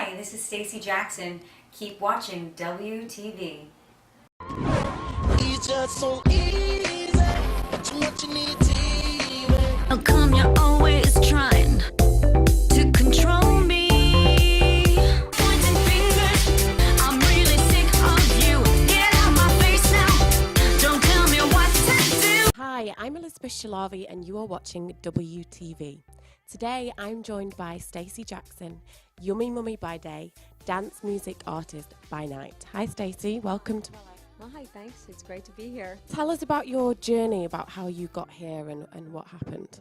Hi, this is Stacey Jackson. Keep watching WTV. It's just so easy, too much you need TV. How come you're always trying to control me? Pointing fingers, I'm really sick of you. Get out my face now, don't tell me what to do. Hi, I'm Elisabeth Shahlavi and you are watching WTV. Today I'm joined by Stacey Jackson, Yummy Mummy by day, dance music artist by night. Hi Stacey, welcome to my life. Well, hi, thanks. It's great to be here. Tell us about your journey, about how you got here and what happened.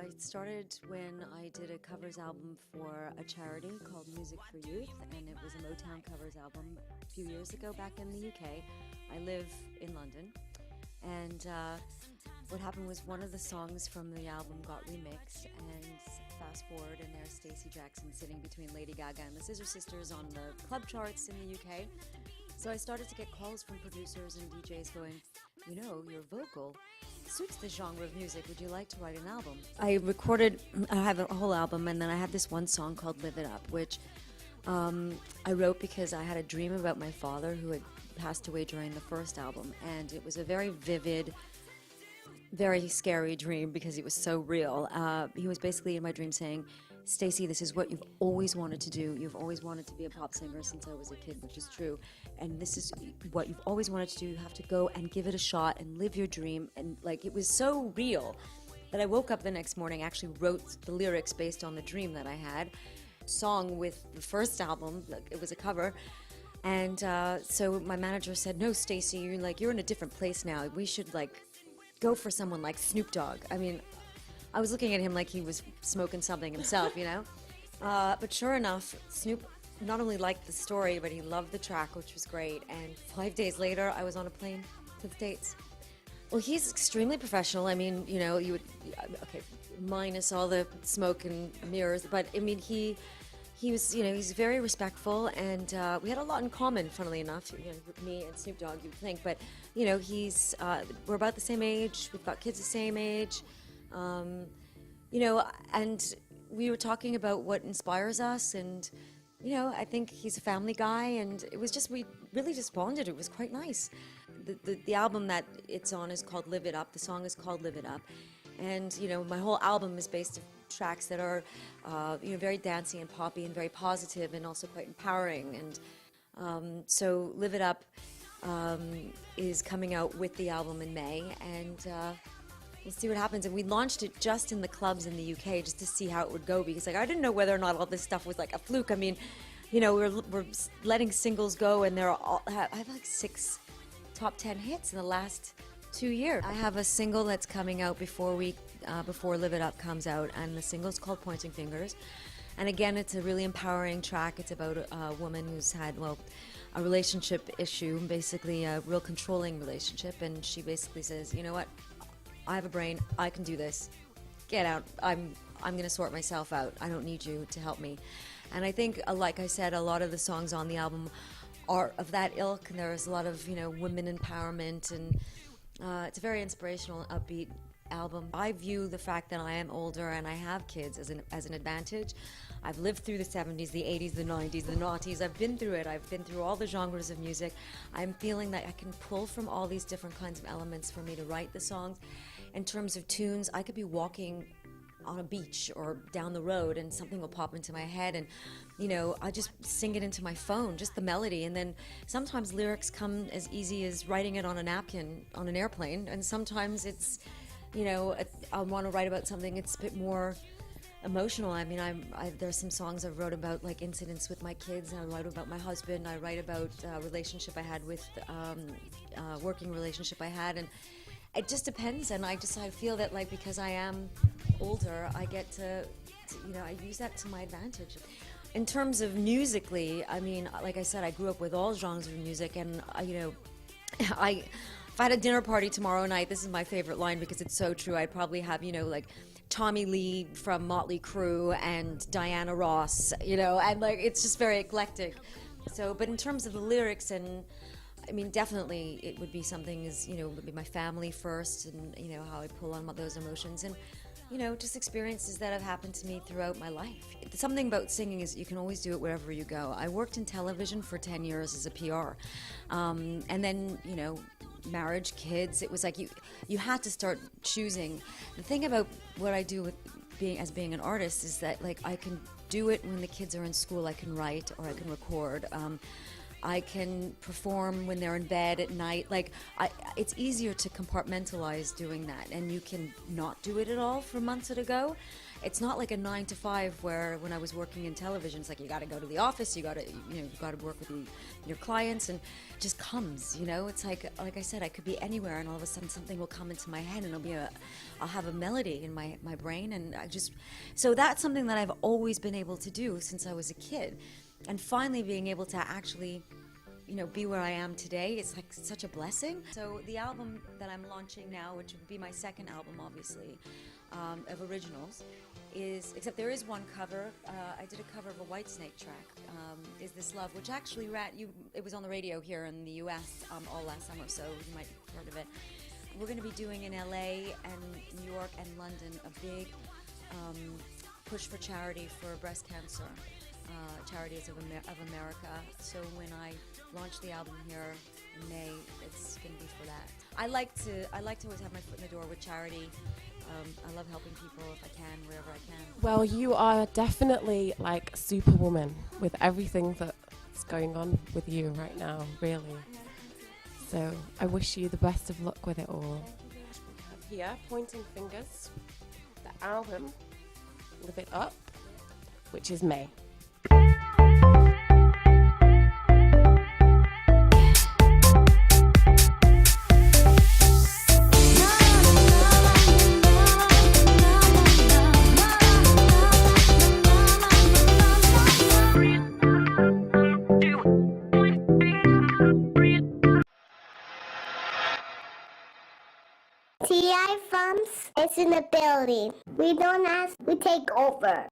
It started when I did a covers album for a charity called Music for Youth, and it was a Motown covers album a few years ago back in the UK. I live in London, and what happened was one of the songs from the album got remixed, and fast forward, and there's Stacey Jackson sitting between Lady Gaga and the Scissor Sisters on the club charts in the UK. So I started to get calls from producers and DJs going, you know, your vocal suits this genre of music. Would you like to write an album? I have a whole album, and then I had this one song called Live It Up, which I wrote because I had a dream about my father who had passed away during the first album. And it was a very vivid, very scary dream because it was so real. He was basically in my dream saying, Stacey, this is what you've always wanted to do. You've always wanted to be a pop singer since I was a kid, which is true. And this is what you've always wanted to do. You have to go and give it a shot and live your dream. And like, it was so real that I woke up the next morning, actually wrote the lyrics based on the dream that I had. Song with the first album, like, it was a cover. And so my manager said, no, Stacey, you're in a different place now. We should go for someone like Snoop Dogg. I mean, I was looking at him like he was smoking something himself, you know? But sure enough, Snoop not only liked the story, but he loved the track, which was great. And 5 days later, I was on a plane to the States. Well, he's extremely professional. I mean, you know, minus all the smoke and mirrors. But, I mean, he was, you know, he's very respectful. And we had a lot in common, funnily enough, you know, me and Snoop Dogg, you'd think. But, you know, we're about the same age. We've got kids the same age. You know, and we were talking about what inspires us, and, you know, I think he's a family guy, and it was just, we really just bonded. It was quite nice. The album that it's on is called Live It Up. The song is called Live It Up. And, you know, my whole album is based on tracks that are, you know, very dancey and poppy and very positive and also quite empowering. And so Live It Up is coming out with the album in May, and we'll see what happens. And we launched it just in the clubs in the UK just to see how it would go, because I didn't know whether or not all this stuff was like a fluke. I mean, you know, we're letting singles go, and I have like 6 top 10 hits in the last 2 years. I have a single that's coming out before Live It Up comes out, and the single's called Pointing Fingers. And again, it's a really empowering track. It's about a woman who's had, a relationship issue, basically a real controlling relationship, and she basically says, you know what? I have a brain, I can do this. Get out. I'm going to sort myself out. I don't need you to help me. And I think, like I said, a lot of the songs on the album are of that ilk, and there's a lot of, you know, women empowerment, and it's a very inspirational, upbeat album. I view the fact that I am older and I have kids as an advantage. I've lived through the 70s, the 80s, the 90s, the noughties. I've been through it. I've been through all the genres of music. I'm feeling that I can pull from all these different kinds of elements for me to write the songs. In terms of tunes, I could be walking on a beach or down the road and something will pop into my head, and, you know, I just sing it into my phone, just the melody. And then sometimes lyrics come as easy as writing it on a napkin on an airplane, and sometimes it's, you know, I want to write about something it's a bit more emotional. I mean, there's some songs I've wrote about, like incidents with my kids, and I write about my husband. I write about a relationship I had with working relationship I had, and it just depends. And I feel that, like, because I am older, I get to, you know, I use that to my advantage. In terms of musically, I mean, like I said, I grew up with all genres of music, and you know, if I had a dinner party tomorrow night, this is my favorite line because it's so true. I'd probably have, you know, like Tommy Lee from Motley Crue and Diana Ross, you know, and like it's just very eclectic. So, but in terms of the lyrics, and I mean, definitely it would be something, is, you know, would be my family first, and, you know, how I pull on those emotions. And you know, just experiences that have happened to me throughout my life. Something about singing is you can always do it wherever you go. I worked in television for 10 years as a PR. And then, you know, marriage, kids, it was like you had to start choosing. The thing about what I do with being an artist is that, like, I can do it when the kids are in school. I can write or I can record. I can perform when they're in bed at night. Like, it's easier to compartmentalize doing that, and you can not do it at all for months at a go. It's not like a 9 to 5 where when I was working in television, it's like you got to go to the office, you got to work with your clients, and it just comes. You know, it's like I said, I could be anywhere, and all of a sudden something will come into my head, and I'll have a melody in my brain, and so that's something that I've always been able to do since I was a kid. And finally being able to actually, you know, be where I am today, it's like such a blessing. So the album that I'm launching now, which would be my second album, obviously, of originals, except there is one cover. I did a cover of a Whitesnake track, Is This Love, which actually it was on the radio here in the US all last summer, so you might have heard of it. We're going to be doing in LA and New York and London a big push for charity for breast cancer. Charities of America. So when I launch the album here in May, it's going to be for that. I like to always have my foot in the door with charity. I love helping people if I can, wherever I can. Well, you are definitely like Superwoman with everything that's going on with you right now, really. So I wish you the best of luck with it all. Here, pointing fingers, the album, Live It Up, which is May. TI Farms is in the building. We don't ask, we take over.